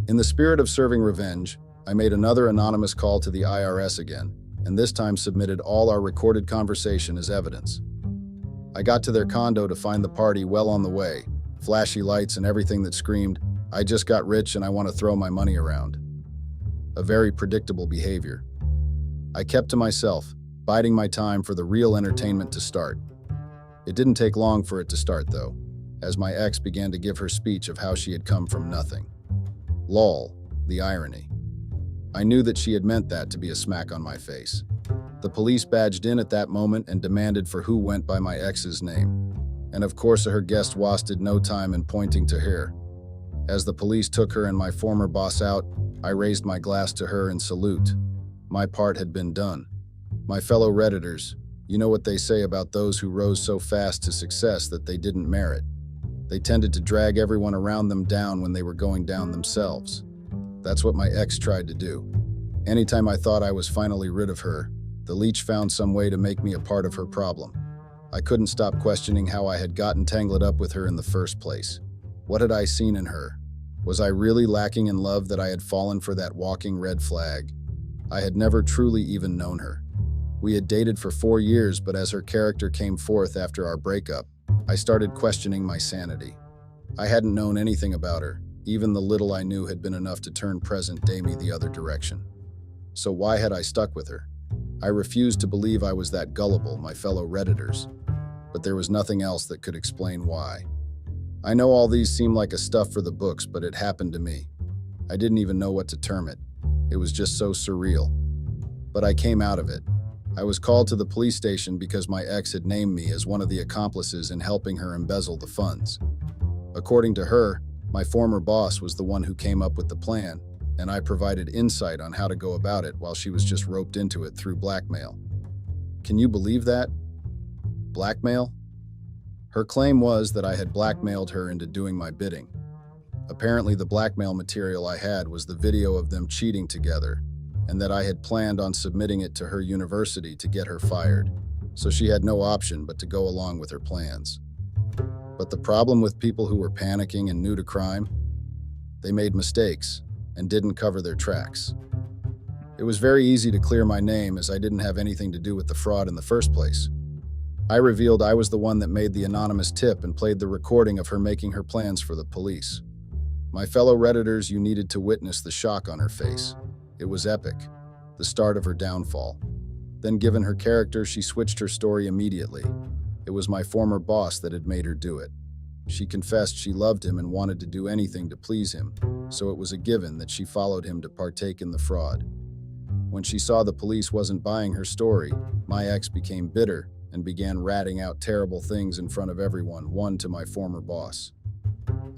B: In the spirit of serving revenge, I made another anonymous call to the IRS again, and this time submitted all our recorded conversation as evidence. I got to their condo to find the party well on the way, flashy lights and everything that screamed, "I just got rich and I want to throw my money around." A very predictable behavior. I kept to myself, biding my time for the real entertainment to start. It didn't take long for it to start, though, as my ex began to give her speech of how she had come from nothing. Lol, the irony. I knew that she had meant that to be a smack on my face. The police badged in at that moment and demanded for who went by my ex's name. And of course her guest wasted no time in pointing to her. As the police took her and my former boss out, I raised my glass to her in salute. My part had been done. My fellow Redditors, you know what they say about those who rose so fast to success that they didn't merit. They tended to drag everyone around them down when they were going down themselves. That's what my ex tried to do. Anytime I thought I was finally rid of her, the leech found some way to make me a part of her problem. I couldn't stop questioning how I had gotten tangled up with her in the first place. What had I seen in her? Was I really lacking in love that I had fallen for that walking red flag? I had never truly even known her. We had dated for 4 years, but as her character came forth after our breakup, I started questioning my sanity. I hadn't known anything about her. Even the little I knew had been enough to turn present-day me the other direction. So why had I stuck with her? I refused to believe I was that gullible, my fellow Redditors. But there was nothing else that could explain why. I know all these seem like a stuff for the books, but it happened to me. I didn't even know what to term it. It was just so surreal. But I came out of it. I was called to the police station because my ex had named me as one of the accomplices in helping her embezzle the funds. According to her, my former boss was the one who came up with the plan, and I provided insight on how to go about it while she was just roped into it through blackmail. Can you believe that? Blackmail? Her claim was that I had blackmailed her into doing my bidding. Apparently, the blackmail material I had was the video of them cheating together, and that I had planned on submitting it to her university to get her fired, so she had no option but to go along with her plans. But the problem with people who were panicking and new to crime? They made mistakes and didn't cover their tracks. It was very easy to clear my name as I didn't have anything to do with the fraud in the first place. I revealed I was the one that made the anonymous tip and played the recording of her making her plans for the police. My fellow Redditors, you needed to witness the shock on her face. It was epic, the start of her downfall. Then, given her character, she switched her story immediately. It was my former boss that had made her do it. She confessed she loved him and wanted to do anything to please him, so it was a given that she followed him to partake in the fraud. When she saw the police wasn't buying her story, my ex became bitter and began ratting out terrible things in front of everyone, one to my former boss.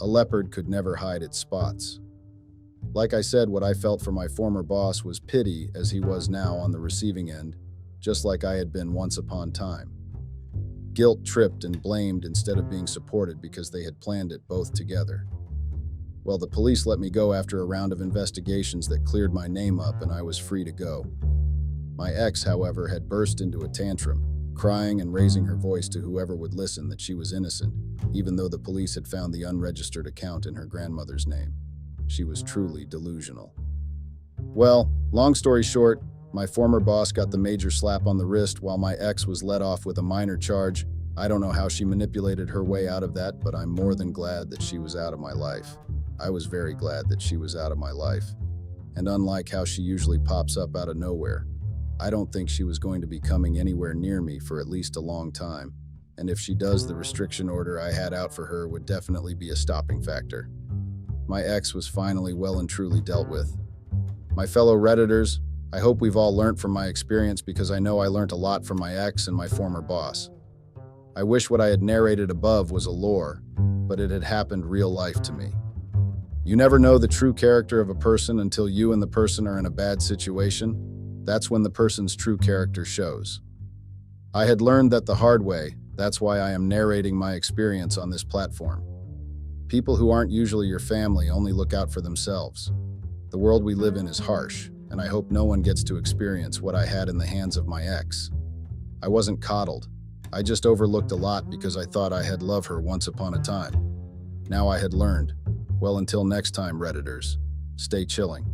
B: A leopard could never hide its spots. Like I said, what I felt for my former boss was pity, as he was now on the receiving end, just like I had been once upon time. Guilt tripped and blamed instead of being supported because they had planned it both together. Well, the police let me go after a round of investigations that cleared my name up and I was free to go. My ex, however, had burst into a tantrum, crying and raising her voice to whoever would listen that she was innocent, even though the police had found the unregistered account in her grandmother's name. She was truly delusional. Well, long story short, my former boss got the major slap on the wrist while my ex was let off with a minor charge. I don't know how she manipulated her way out of that, but I'm more than glad that she was out of my life. I was very glad that she was out of my life. And unlike how she usually pops up out of nowhere, I don't think she was going to be coming anywhere near me for at least a long time. And if she does, the restriction order I had out for her would definitely be a stopping factor. My ex was finally well and truly dealt with. My fellow Redditors, I hope we've all learned from my experience because I know I learned a lot from my ex and my former boss. I wish what I had narrated above was a lore, but it had happened real life to me. You never know the true character of a person until you and the person are in a bad situation. That's when the person's true character shows. I had learned that the hard way. That's why I am narrating my experience on this platform. People who aren't usually your family only look out for themselves. The world we live in is harsh, and I hope no one gets to experience what I had in the hands of my ex. I wasn't coddled. I just overlooked a lot because I thought I had loved her once upon a time. Now I had learned. Well, until next time, Redditors, stay chilling.